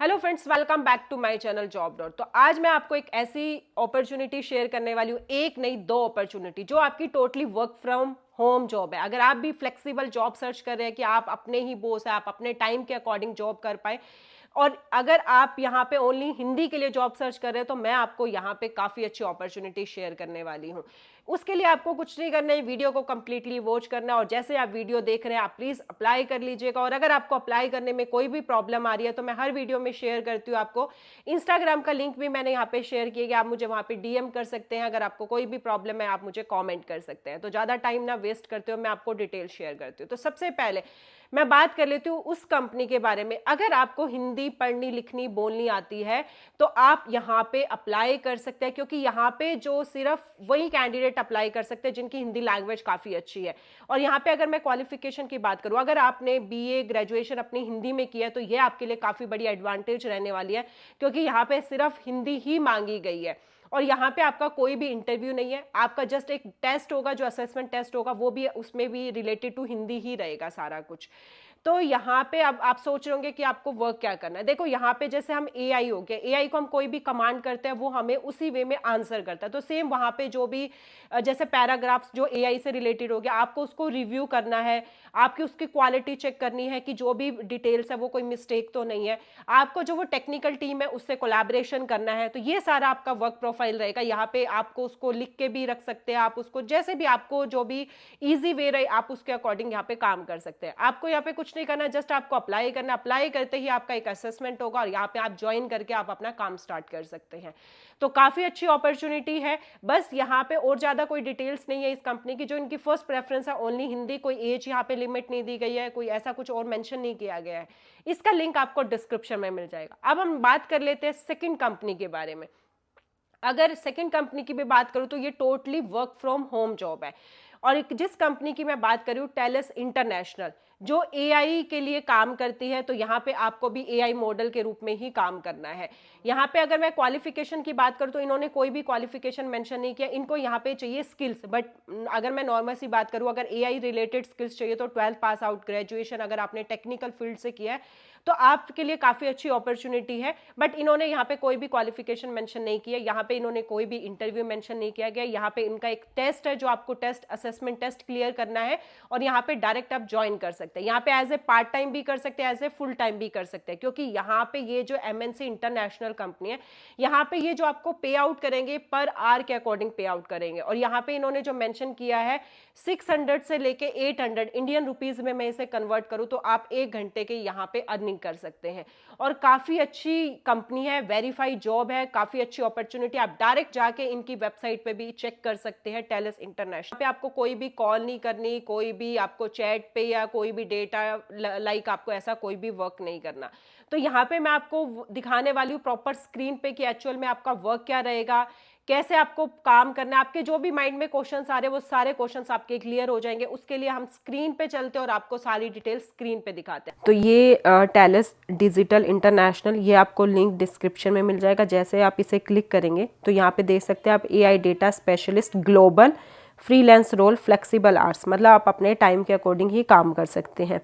Hello friends, welcome back to my channel job dot. तो आज मैं आपको एक ऐसी अपॉर्चुनिटी शेयर करने वाली हूँ, एक नहीं दो अपॉर्चुनिटी, जो आपकी totally work from home job है। अगर आप भी फ्लेक्सिबल जॉब सर्च कर रहे हैं कि आप अपने ही बॉस है, आप अपने टाइम के अकॉर्डिंग जॉब कर पाए, और अगर आप यहाँ पे ओनली हिंदी के लिए जॉब सर्च कर रहे हैं, तो मैं आपको यहाँ पे काफ़ी अच्छी अपॉर्चुनिटी शेयर करने वाली हूँ। उसके लिए आपको कुछ नहीं करना है, वीडियो को कंप्लीटली वॉच करना है, और जैसे आप वीडियो देख रहे हैं आप प्लीज़ अप्लाई कर लीजिएगा। और अगर आपको अप्लाई करने में कोई भी प्रॉब्लम आ रही है तो मैं हर वीडियो में शेयर करती हूँ आपको। इंस्टाग्राम का लिंक भी मैंने यहाँ पे शेयर किया कि आप मुझे वहाँ पे डीएम कर सकते हैं। अगर आपको कोई भी प्रॉब्लम है आप मुझे कॉमेंट कर सकते हैं। तो ज़्यादा टाइम ना वेस्ट करते हो, मैं आपको डिटेल शेयर करती हूँ। तो सबसे पहले मैं बात कर लेती हूँ उस कंपनी के बारे में। अगर आपको हिंदी पढ़नी लिखनी बोलनी आती है तो आप यहाँ पे अप्लाई कर सकते हैं, क्योंकि यहाँ पे जो सिर्फ वही कैंडिडेट अप्लाई कर सकते हैं जिनकी हिंदी लैंग्वेज काफ़ी अच्छी है। और यहाँ पे अगर मैं क्वालिफिकेशन की बात करूँ, अगर आपने बीए ग्रेजुएशन अपनी हिंदी में किया है तो ये आपके लिए काफ़ी बड़ी एडवांटेज रहने वाली है, क्योंकि यहाँ पे सिर्फ हिंदी ही मांगी गई है। और यहाँ पे आपका कोई भी इंटरव्यू नहीं है, आपका जस्ट एक टेस्ट होगा, जो असेसमेंट टेस्ट होगा, वो भी उसमें भी रिलेटेड टू हिंदी ही रहेगा सारा कुछ। तो यहाँ पे अब आप सोच रहे होंगे कि आपको वर्क क्या करना है। देखो यहाँ पे जैसे हम एआई हो गया, एआई को हम कोई भी कमांड करते हैं वो हमें उसी वे में आंसर करता है। तो सेम वहाँ पे जो भी जैसे पैराग्राफ्स जो एआई से रिलेटेड हो गया, आपको उसको रिव्यू करना है, आपकी उसकी क्वालिटी चेक करनी है कि जो भी डिटेल्स है वो कोई मिस्टेक तो नहीं है, आपको जो वो टेक्निकल टीम है उससे कोलैबोरेशन करना है। तो ये सारा आपका वर्क प्रोफाइल रहेगा। यहाँ पे आपको उसको लिख के भी रख सकते हैं, आप उसको जैसे भी आपको जो भी इजी वे रहे आप उसके अकॉर्डिंग यहाँ पे काम कर सकते हैं। आपको यहाँ पे कुछ नहीं करना, जस्ट आपको अप्लाई करना। अप्लाई करते ही आपका एक असेसमेंट होगा और यहाँ पे आप ज्वाइन करके आप अपना काम स्टार्ट कर सकते हैं। तो काफी अच्छी अपॉर्चुनिटी है। बस यहाँ पे और ज्यादा कोई डिटेल्स नहीं है इस कंपनी की। जो इनकी फर्स्ट प्रेफरेंस है ओनली हिंदी, कोई एज यहाँ पे लिमिट नहीं दी गई है, कोई ऐसा कुछ और मेंशन नहीं किया गया है। इसका लिंक आपको डिस्क्रिप्शन में मिल जाएगा। अब हम बात कर लेते हैं सेकंड कंपनी के बारे में। अगर सेकंड कंपनी की भी बात करूं तो ये totally work from home job है। और जिस कंपनी की मैं बात कर रही हूँ, टेलेस इंटरनेशनल, जो एआई के लिए काम करती है। तो यहाँ पे आपको भी एआई मॉडल के रूप में ही काम करना है। यहाँ पे अगर मैं क्वालिफिकेशन की बात करूँ तो इन्होंने कोई भी क्वालिफिकेशन मेंशन नहीं किया, इनको यहाँ पे चाहिए स्किल्स। बट अगर मैं नॉर्मल सी बात करूँ, अगर एआई रिलेटेड स्किल्स चाहिए तो 12th पास आउट, ग्रेजुएशन अगर आपने टेक्निकल फील्ड से किया है तो आपके लिए काफ़ी अच्छी अपॉर्चुनिटी है। बट इन्होंने यहाँ पे कोई भी क्वालिफिकेशन मेंशन नहीं किया, यहाँ पे इन्होंने कोई भी इंटरव्यू मेंशन नहीं किया गया। यहाँ पे इनका एक टेस्ट है जो आपको टेस्ट असेसमेंट टेस्ट क्लियर करना है, और यहाँ पे डायरेक्ट आप ज्वाइन कर सकते हैं। यहाँ पे एज ए पार्ट टाइम भी कर सकते हैं, एज ए फुल टाइम भी कर सकते हैं, क्योंकि यहाँ पे ये जो एमएनसी इंटरनेशनल कंपनी है, यहाँ पे ये जो आपको पे आउट करेंगे पर आवर के अकॉर्डिंग पे आउट करेंगे। और यहाँ पे इन्होंने जो मेंशन किया है 600 से लेके 800 इंडियन रुपीज में मैं इसे कन्वर्ट करूँ तो आप 1 घंटे के यहाँ पे अर्निंग कर सकते हैं। और काफ़ी अच्छी कंपनी है, वेरीफाइड जॉब है, काफ़ी अच्छी अपॉर्चुनिटी। आप डायरेक्ट जाके इनकी वेबसाइट पे भी चेक कर सकते हैं, टेलेस इंटरनेशनल पे। आपको कोई भी कॉल नहीं करनी, कोई भी आपको चैट पे या कोई भी डेटा लाइक आपको ऐसा कोई भी वर्क नहीं करना। तो यहाँ पे मैं आपको दिखाने वाली हूँ प्रॉपर स्क्रीन पे कि एक्चुअल में आपका वर्क क्या रहेगा, कैसे आपको काम करना है। आपके जो भी माइंड में क्वेश्चंस आ रहे हैं वो सारे क्वेश्चंस आपके क्लियर हो जाएंगे। उसके लिए हम स्क्रीन पे चलते हैं और आपको सारी डिटेल स्क्रीन पे दिखाते हैं। तो ये टेलेस डिजिटल इंटरनेशनल, ये आपको लिंक डिस्क्रिप्शन में मिल जाएगा। जैसे आप इसे क्लिक करेंगे तो यहाँ पे देख सकते हैं आप AI data specialist global freelance role flexible hours, मतलब आप अपने टाइम के अकॉर्डिंग ही काम कर सकते हैं।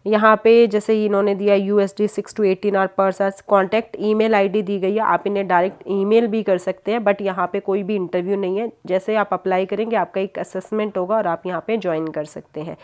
यहाँ पे जैसे इन्होंने दिया USD 6 to 18 hour per hours. Contact email ID दी गई है, आप इन्हें डायरेक्ट ईमेल भी कर सकते हैं। बट यहाँ पे कोई भी इंटरव्यू नहीं है। जैसे आप अप्लाई करेंगे आपका एक असेसमेंट होगा और आप यहाँ पे ज्वाइन कर सकते हैं।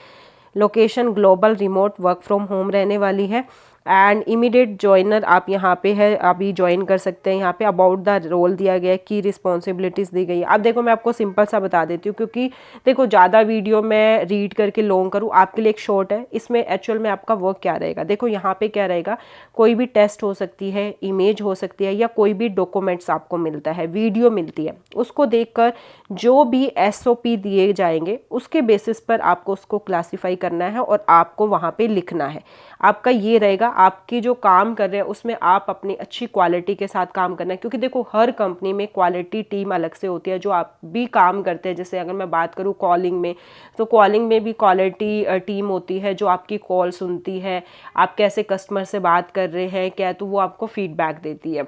Location global remote work from home रहने वाली है। एंड इमीडिएट ज्वाइनर आप यहाँ पे है, अभी ज्वाइन कर सकते हैं। यहाँ पे अबाउट द रोल दिया गया है, की रिस्पॉन्सिबिलिटीज़ दी गई है। अब देखो मैं आपको सिंपल सा बता देती हूँ, क्योंकि देखो ज़्यादा वीडियो मैं रीड करके लॉन्ग करूँ, आपके लिए एक शॉर्ट है। इसमें एक्चुअल में आपका वर्क क्या रहेगा, देखो यहाँ पे क्या रहेगा, कोई भी टेस्ट हो सकती है, इमेज हो सकती है, या कोई भी डॉक्यूमेंट्स आपको मिलता है, वीडियो मिलती है, उसको देखकर जो भी SOP दिए जाएंगे उसके बेसिस पर आपको उसको क्लासीफाई करना है और आपको वहाँ पे लिखना है। आपका ये रहेगा, आपकी जो काम कर रहे हैं उसमें आप अपनी अच्छी क्वालिटी के साथ काम करना है। क्योंकि देखो हर कंपनी में क्वालिटी टीम अलग से होती है जो आप भी काम करते हैं। जैसे अगर मैं बात करूँ कॉलिंग में, तो कॉलिंग में भी क्वालिटी टीम होती है जो आपकी कॉल सुनती है, आप कैसे कस्टमर से बात कर रहे हैं क्या, तो वो आपको फीडबैक देती है।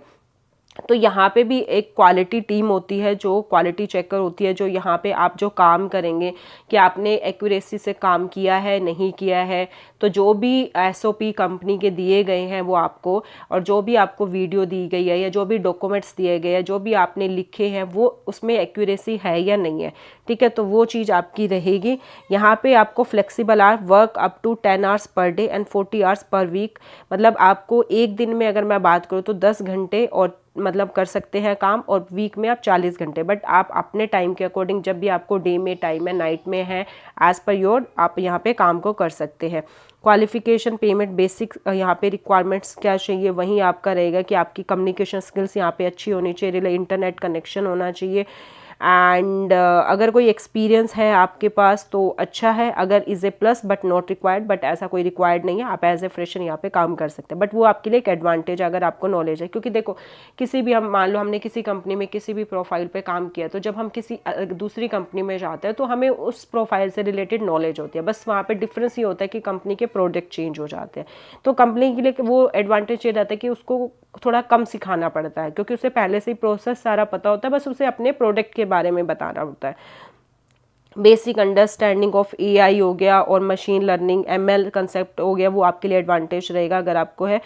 तो यहाँ पे भी एक क्वालिटी टीम होती है जो क्वालिटी चेकर होती है, जो यहाँ पे आप जो काम करेंगे कि आपने एक्यूरेसी से काम किया है नहीं किया है। तो जो भी एसओपी कंपनी के दिए गए हैं वो आपको, और जो भी आपको वीडियो दी गई है या जो भी डॉक्यूमेंट्स दिए गए हैं, जो भी आपने लिखे हैं, वो उसमें एक्यूरेसी है या नहीं है, ठीक है, तो वो चीज़ आपकी रहेगी। यहाँ पे आपको flexible hour, work up to 10 hours per day and 40 hours per week. मतलब आपको एक दिन में अगर मैं बात करूँ तो 10 घंटे और मतलब कर सकते हैं काम, और वीक में आप 40 घंटे, बट आप अपने टाइम के अकॉर्डिंग, जब भी आपको डे में टाइम है, नाइट में है, एज पर योर आप यहाँ पे काम को कर सकते हैं। क्वालिफिकेशन, पेमेंट, बेसिक यहाँ पे रिक्वायरमेंट्स क्या चाहिए वहीं आपका रहेगा कि आपकी कम्युनिकेशन स्किल्स यहाँ पे अच्छी होनी चाहिए, इंटरनेट कनेक्शन होना चाहिए, एंड अगर कोई एक्सपीरियंस है आपके पास तो अच्छा है, अगर is a plus but not required, but ऐसा कोई रिक्वायर्ड नहीं है, आप एज ए फ्रेशर यहाँ पे काम कर सकते हैं, बट वो आपके लिए एक एडवांटेज है अगर आपको नॉलेज है। क्योंकि देखो, किसी भी, हम मान लो हमने किसी कंपनी में किसी भी प्रोफाइल पे काम किया, तो जब हम किसी दूसरी कंपनी में जाते हैं तो हमें उस प्रोफाइल से रिलेटेड नॉलेज होती है, बस वहाँ पर डिफरेंस ये होता है कि कंपनी के प्रोडक्ट चेंज हो जाते हैं। तो कंपनी के लिए वो एडवांटेज ये रहता है कि उसको थोड़ा कम सिखाना पड़ता है, क्योंकि उसे पहले से ही प्रोसेस सारा पता होता है, बस उसे अपने प्रोडक्ट के बारे में बताना होता है। बेसिक अंडरस्टैंडिंग ऑफ एआई हो गया और मशीन लर्निंग, एमएल कंसेप्ट हो गया, वो आपके लिए एडवांटेज रहेगा अगर आपको है।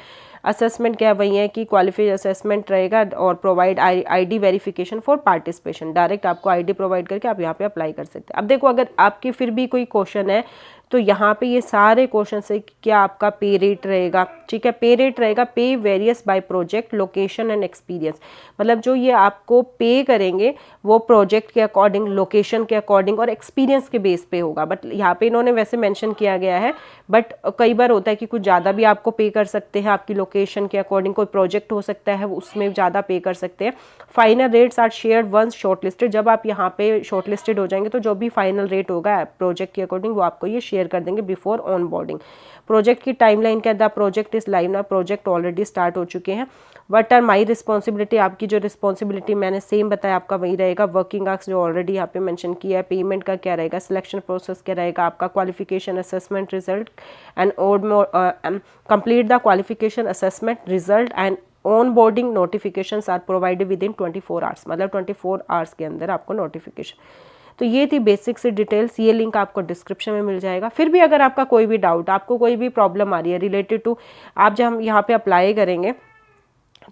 असेसमेंट क्या वही है कि क्वालिफाइड असेसमेंट रहेगा, और provide ID verification for participation, direct आपको आईडी प्रोवाइड करके आप यहाँ पे अप्लाई कर सकते हैं। अब देखो, अगर आपकी फिर भी कोई क्वेश्चन है तो यहाँ पे ये सारे क्वेश्चन से क्या आपका पे रेट रहेगा, ठीक है, पे रेट रहेगा, pay varies by project, location and experience. मतलब जो ये आपको पे करेंगे वो प्रोजेक्ट के अकॉर्डिंग, लोकेशन के अकॉर्डिंग और एक्सपीरियंस के बेस पे होगा, बट यहाँ पे इन्होंने वैसे मेंशन किया गया है, बट कई बार होता है कि कुछ ज़्यादा भी आपको पे कर सकते हैं, आपकी लोकेशन के अकॉर्डिंग, कोई प्रोजेक्ट हो सकता है उसमें ज़्यादा पे कर सकते हैं। Final rates are shared once shortlisted, जब आप यहाँ पे शॉर्टलिस्टेड हो जाएंगे तो जो भी फाइनल रेट होगा प्रोजेक्ट के अकॉर्डिंग वो आपको ये शेयर कर देंगे बिफोर ऑन बोर्डिंग। प्रोजेक्ट की टाइमलाइन क्या, द प्रोजेक्ट इज लाइव ना, प्रोजेक्ट ऑलरेडी स्टार्ट हो चुके हैं। व्हाट आर माई रिस्पॉन्सिबिलिटी, आपकी जो रिस्पॉन्सिबिलिटी मैंने सेम बताया आपका वही रहेगा। वर्किंग आवर्स जो ऑलरेडी यहाँ पे मेंशन किया है। पेमेंट का क्या रहेगा, सिलेक्शन प्रोसेस क्या रहेगा आपका, qualification assessment result and complete the qualification assessment result and onboarding notifications are provided within 24 hours, मतलब 24 आवर्स के अंदर आपको नोटिफिकेशन। तो ये थी बेसिक से डिटेल्स, ये लिंक आपको डिस्क्रिप्शन में मिल जाएगा। फिर भी अगर आपका कोई भी डाउट, आपको कोई भी प्रॉब्लम आ रही है रिलेटेड टू, आप जब हम यहाँ पे अप्लाई करेंगे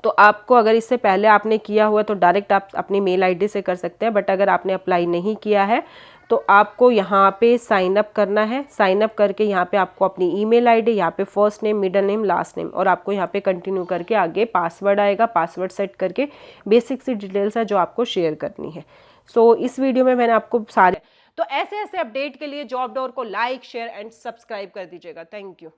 तो आपको, अगर इससे पहले आपने किया हुआ तो डायरेक्ट आप अपनी मेल आईडी से कर सकते हैं, बट अगर आपने अप्लाई नहीं किया है तो आपको यहाँ पे साइन अप करना है। साइन अप करके यहाँ पे आपको अपनी ईमेल आईडी, यहाँ पे first name, middle name, last name, और आपको यहाँ पे कंटिन्यू करके आगे पासवर्ड आएगा, पासवर्ड सेट करके बेसिक सी डिटेल्स है जो आपको शेयर करनी है। सो इस वीडियो में मैंने आपको सारे, तो ऐसे ऐसे अपडेट के लिए जॉब डोर को लाइक, शेयर एंड सब्सक्राइब कर दीजिएगा। Thank you.